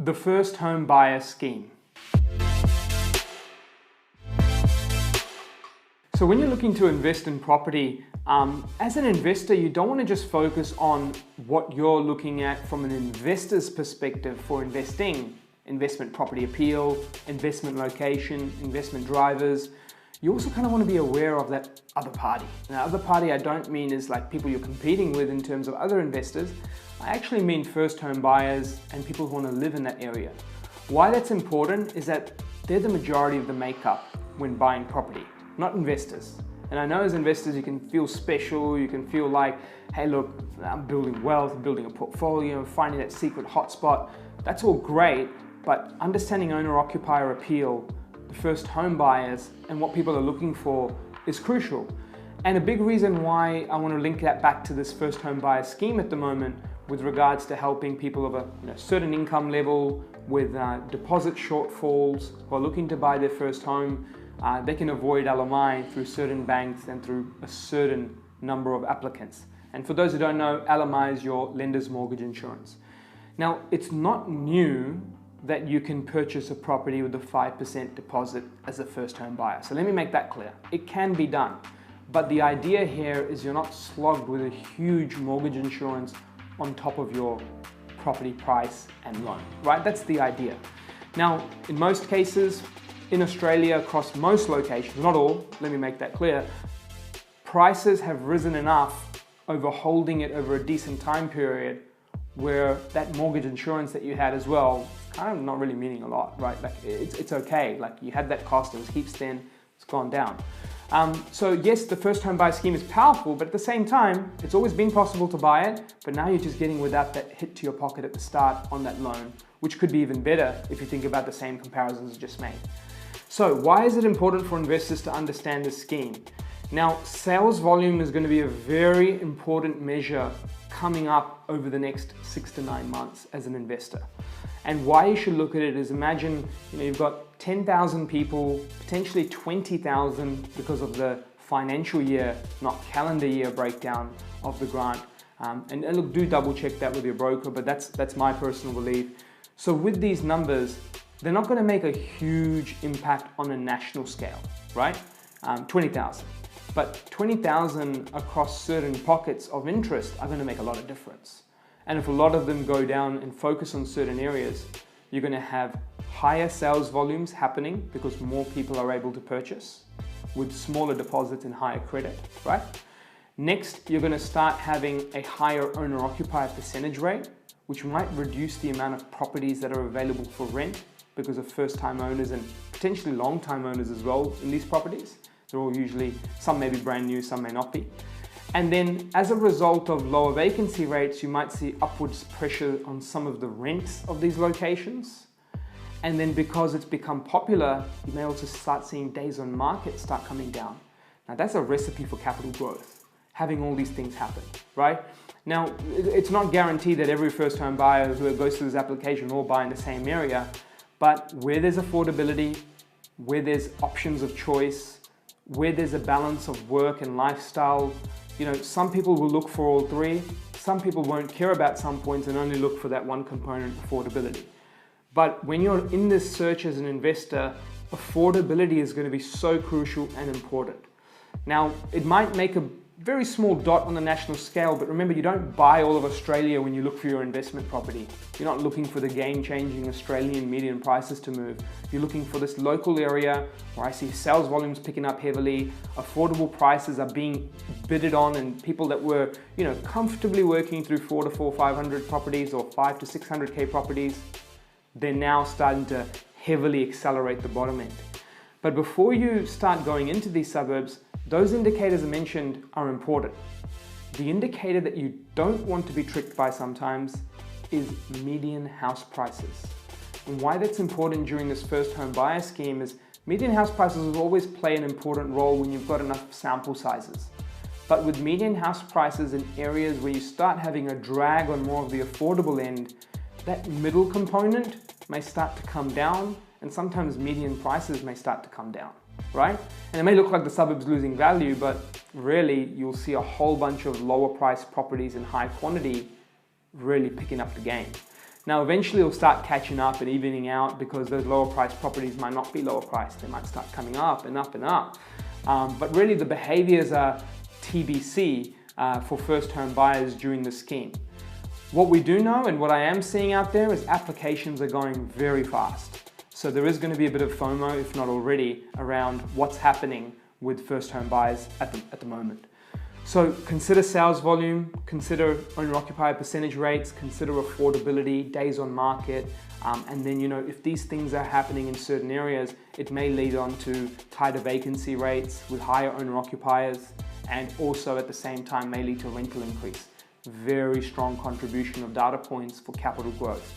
The first home buyer scheme. So when you're looking to invest in property, as an investor, you don't want to just focus on what you're looking at from an investor's perspective for investing. Investment property appeal, investment location, investment drivers. You also kind of want to be aware of that other party. Now, other party I don't mean is like people you're competing with in terms of other investors. I actually mean first home buyers and people who want to live in that area. Why that's important is that they're the majority of the makeup when buying property, not investors. And I know as investors you can feel special, you can feel like, hey look, I'm building wealth, I'm building a portfolio, finding that secret hotspot. That's all great, but understanding owner-occupier appeal, the first home buyers, and what people are looking for is crucial. And a big reason why I want to link that back to this first home buyer scheme at the moment with regards to helping people of a certain income level with deposit shortfalls who are looking to buy their first home, they can avoid LMI through certain banks and through a certain number of applicants. And for those who don't know, LMI is your lender's mortgage insurance. Now, it's not new that you can purchase a property with a 5% deposit as a first home buyer. So let me make that clear. It can be done. But the idea here is you're not slogged with a huge mortgage insurance on top of your property price and loan, right? That's the idea. Now, in most cases, in Australia, across most locations, not all, let me make that clear, prices have risen enough over holding it over a decent time period where that mortgage insurance that you had as well, kind of not really meaning a lot, right? Like it's okay, like you had that cost, it was heaps then, it's gone down. So yes, the first home buyer scheme is powerful, but at the same time, it's always been possible to buy it, but now you're just getting without that hit to your pocket at the start on that loan, which could be even better if you think about the same comparisons just made. So why is it important for investors to understand this scheme? Now, sales volume is going to be a very important measure coming up over the next 6 to 9 months as an investor. And why you should look at it is imagine you've got 10,000 people, potentially 20,000 because of the financial year, not calendar year breakdown of the grant. And look, do double check that with your broker, but that's my personal belief. So with these numbers, they're not going to make a huge impact on a national scale, right? 20,000. But 20,000 across certain pockets of interest are going to make a lot of difference. And if a lot of them go down and focus on certain areas, you're going to have higher sales volumes happening because more people are able to purchase with smaller deposits and higher credit, right? Next, you're going to start having a higher owner-occupier percentage rate, which might reduce the amount of properties that are available for rent because of first-time owners and potentially long-time owners as well in these properties. They're all usually, some may be brand new, some may not be. And then as a result of lower vacancy rates, you might see upwards pressure on some of the rents of these locations. And then because it's become popular, you may also start seeing days on market start coming down. Now that's a recipe for capital growth, having all these things happen, right? Now, it's not guaranteed that every first home buyer who goes through this application will buy in the same area, but where there's affordability, where there's options of choice, where there's a balance of work and lifestyle, some people will look for all three. Some people won't care about some points and only look for that one component, affordability. But when you're in this search as an investor, affordability is going to be so crucial and important. Now, it might make a very small dot on the national scale, but remember, you don't buy all of Australia when you look for your investment property. You're not looking for the game-changing Australian median prices to move. You're looking for this local area where I see sales volumes picking up heavily, affordable prices are being bidded on, and people that were, comfortably working through 400 to 500 properties or 500 to 600K properties, they're now starting to heavily accelerate the bottom end. But before you start going into these suburbs, those indicators I mentioned are important. The indicator that you don't want to be tricked by sometimes is median house prices. And why that's important during this first home buyer scheme is median house prices will always play an important role when you've got enough sample sizes. But with median house prices in areas where you start having a drag on more of the affordable end, that middle component may start to come down, and sometimes median prices may start to come down, right? And it may look like the suburb's losing value, but really you'll see a whole bunch of lower priced properties in high quantity really picking up the game. Now, eventually it'll start catching up and evening out because those lower priced properties might not be lower priced. They might start coming up and up and up. But really the behaviors are TBC for first home buyers during the scheme. What we do know and what I am seeing out there is applications are going very fast. So there is going to be a bit of FOMO, if not already, around what's happening with first home buyers at the moment. So consider sales volume, consider owner-occupier percentage rates, consider affordability, days on market, and then, you know, if these things are happening in certain areas, it may lead on to tighter vacancy rates with higher owner-occupiers, and also at the same time may lead to rental increase. Very strong contribution of data points for capital growth.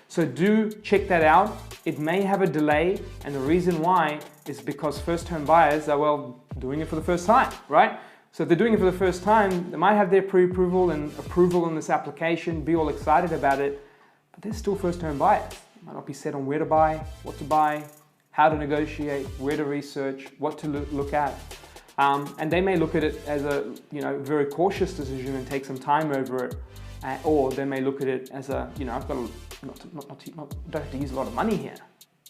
So do check that out. It may have a delay, and the reason why is because first home buyers are, well, doing it for the first time, right? So if they're doing it for the first time, they might have their pre-approval and approval on this application, be all excited about it, but they're still first home buyers. They might not be set on where to buy, what to buy, how to negotiate, where to research, what to look at. And they may look at it as a, you know, very cautious decision and take some time over it, or they may look at it as a, you know, I've got to, don't have to use a lot of money here.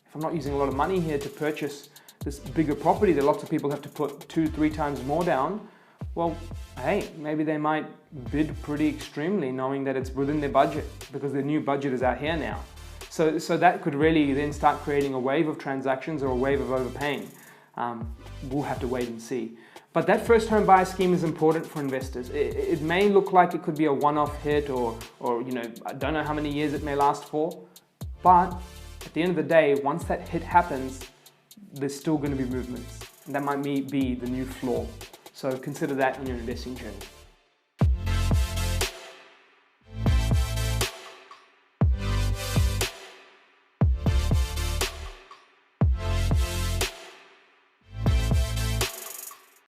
If I'm not using a lot of money here to purchase this bigger property that lots of people have to put 2-3 times more down, well, hey, maybe they might bid pretty extremely knowing that it's within their budget because their new budget is out here now. So that could really then start creating a wave of transactions or a wave of overpaying. We'll have to wait and see. But that first home buyer scheme is important for investors. It may look like it could be a one-off hit or, you know, I don't know how many years it may last for, but at the end of the day, once that hit happens, there's still going to be movements. And that might be the new floor. So consider that on your investing journey.